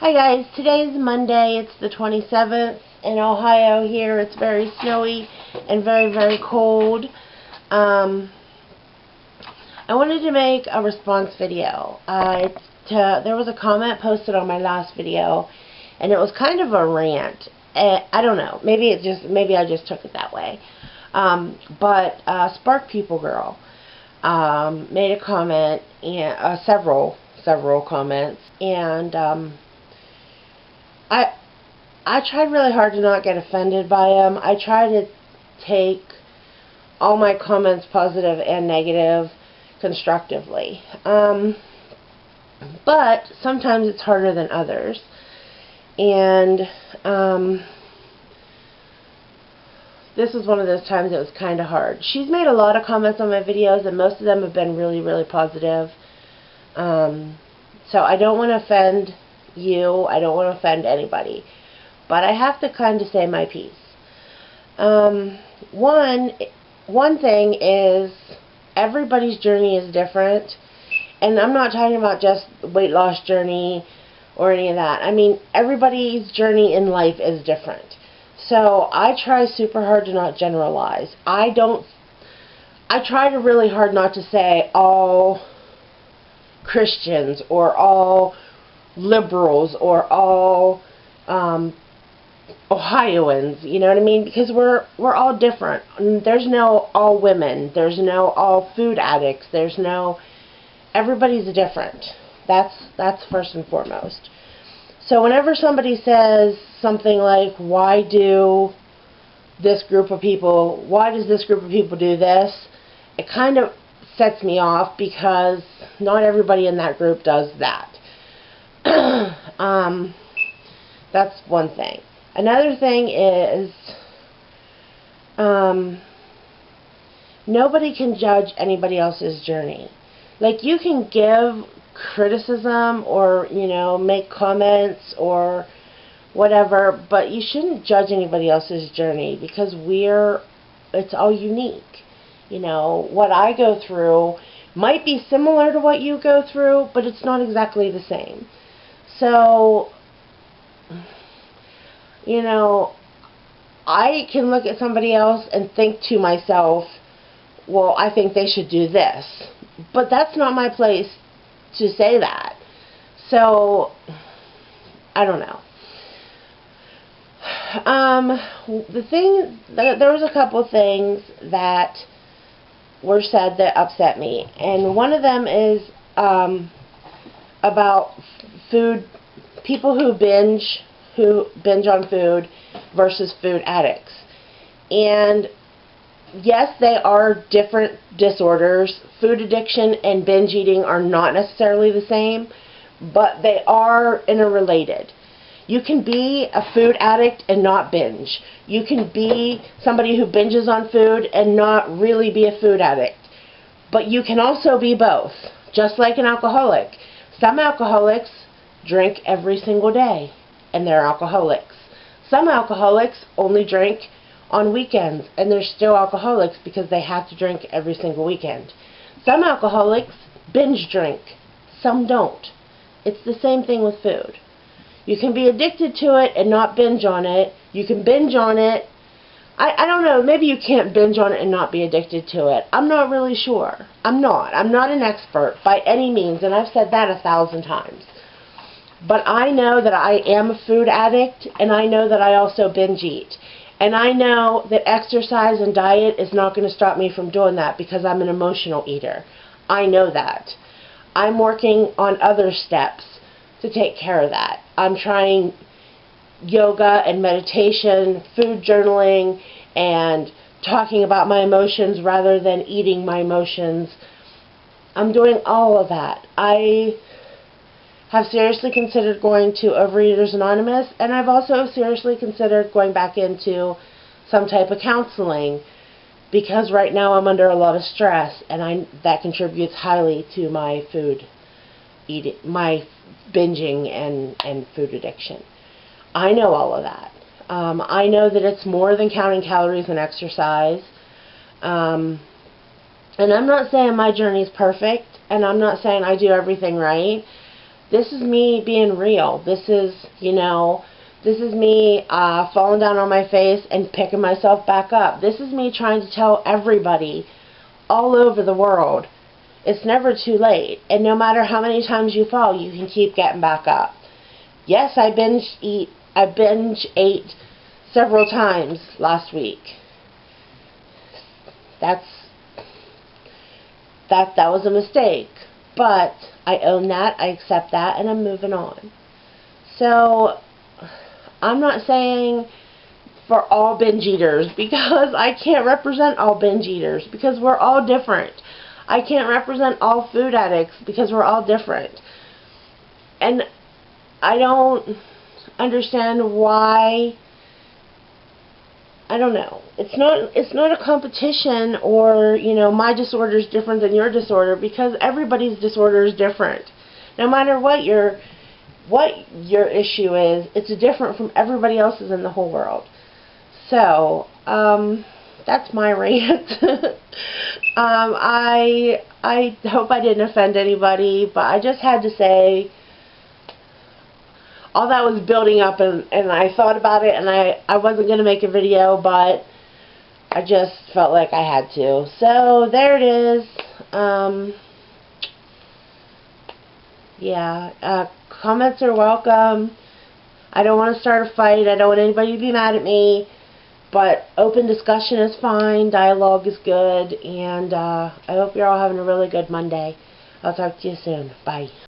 Hi guys, today's Monday. It's the 27th in Ohio here. It's very snowy and very, very cold. I wanted to make a response video. There was a comment posted on my last video, and it was kind of a rant. I don't know. Maybe I just took it that way. But Sparkpeople girl made a comment, and several comments, and I tried really hard to not get offended by them. I try to take all my comments, positive and negative, constructively. But sometimes it's harder than others. And this was one of those times it was kind of hard. She's made a lot of comments on my videos, and most of them have been really, really positive. So I don't want to offend you. I don't want to offend anybody. But I have to kind of say my piece. One thing is everybody's journey is different. And I'm not talking about just weight loss journey or any of that. I mean, everybody's journey in life is different. So I try super hard to not generalize. I try to really hard not to say all Christians or all liberals or all Ohioans, you know what I mean? Because we're all different. There's no all women. There's no all food addicts. There's no... Everybody's different. That's first and foremost. So whenever somebody says something like, why does this group of people do this? It kind of sets me off, because not everybody in that group does that. That's one thing. Another thing is nobody can judge anybody else's journey. Like, you can give criticism or, you know, make comments or whatever, but you shouldn't judge anybody else's journey, because it's all unique. You know, what I go through might be similar to what you go through, but it's not exactly the same. So, you know, I can look at somebody else and think to myself, well, I think they should do this. But that's not my place to say that. So, I don't know. There was a couple things that were said that upset me. And one of them is about food, people who binge on food versus food addicts. And yes, they are different disorders. Food addiction and binge eating are not necessarily the same, but they are interrelated. You can be a food addict and not binge. You can be somebody who binges on food and not really be a food addict. But you can also be both, just like an alcoholic. Some alcoholics drink every single day, and they're alcoholics. Some alcoholics only drink on weekends, and they're still alcoholics because they have to drink every single weekend. Some alcoholics binge drink. Some don't. It's the same thing with food. You can be addicted to it and not binge on it. You can binge on it. I don't know, maybe you can't binge on it and not be addicted to it. I'm not really sure. I'm not an expert by any means, and I've said that 1,000 times. But I know that I am a food addict, and I know that I also binge eat. And I know that exercise and diet is not going to stop me from doing that, because I'm an emotional eater. I know that. I'm working on other steps to take care of that. I'm trying yoga and meditation, food journaling, and talking about my emotions rather than eating my emotions. I'm doing all of that. I have seriously considered going to Overeaters Anonymous, and I've also seriously considered going back into some type of counseling, because right now I'm under a lot of stress, and that contributes highly to my food eating, my binging and food addiction. I know all of that. I know that it's more than counting calories and exercise. And I'm not saying my journey is perfect, and I'm not saying I do everything right. This is me being real. This is, you know, this is me falling down on my face and picking myself back up. This is me trying to tell everybody all over the world, it's never too late. And no matter how many times you fall, you can keep getting back up. Yes, I binge ate several times last week. That was a mistake. But I own that, I accept that, and I'm moving on. So, I'm not saying for all binge eaters, because I can't represent all binge eaters, because we're all different. I can't represent all food addicts, because we're all different. And I don't understand why. I don't know. It's not a competition, or, you know, my disorder is different than your disorder, because everybody's disorder is different. No matter what your issue is, it's different from everybody else's in the whole world. So, that's my rant. I hope I didn't offend anybody, but I just had to say, all that was building up, and I thought about it, and I wasn't going to make a video, but I just felt like I had to. So, there it is. Yeah, comments are welcome. I don't want to start a fight. I don't want anybody to be mad at me, but open discussion is fine. Dialogue is good, and I hope you're all having a really good Monday. I'll talk to you soon. Bye.